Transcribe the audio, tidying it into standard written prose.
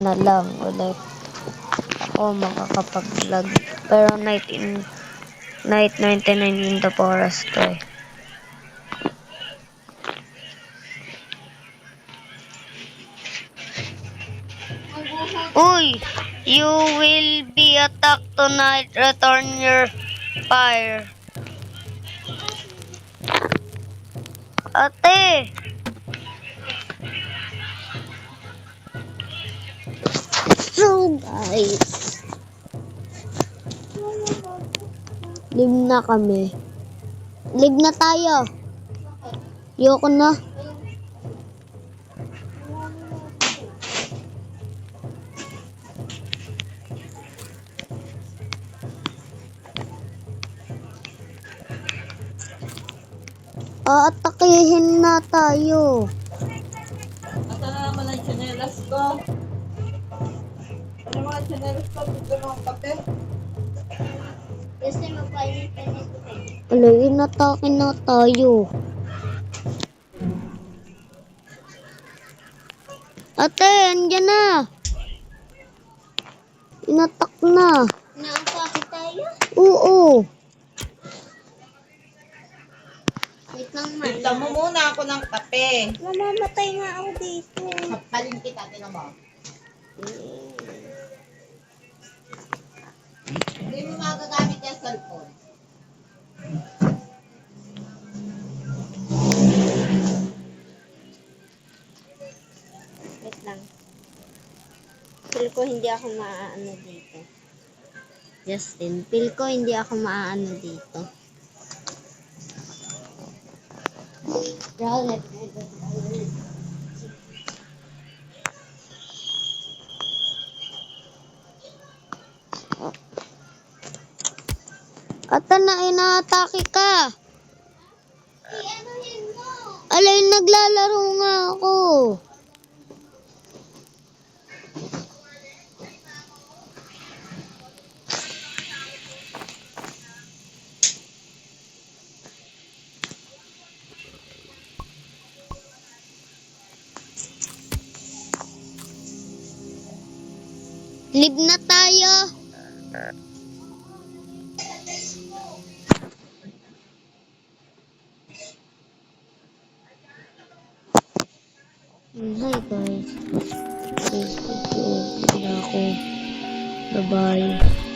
na lang ulit ako makakapag-vlog. Pero night 99 in the forest to eh. Uy! You will be attacked tonight. Return your fire. Ate! So guys, live na kami. Live na tayo. Yoko na. Aatakihin na tayo. Asa na naman ang tsinelas ko? Ano mga tsinelas ko? Gusto mo ang kape? Kasi magpalit ka nito. Wala, inatake na tayo. Ate, andyan na. Inatak na. Naatake tayo? Oo. Wait lang man. Bigla mo muna ako ng kape. Mamamatay nga ako dito. Kapalin kita, tinan mo. Hindi mo magagamit yung cellphone. Wait lang. Feel ko hindi ako maaano dito. Justin, feel ko hindi ako maaano dito. Ate, na inaatake ka. I-anuhin mo! Alay, naglalaro nga ako. Live na tayo. Hi guys. Thank you. Ako. Bye-bye.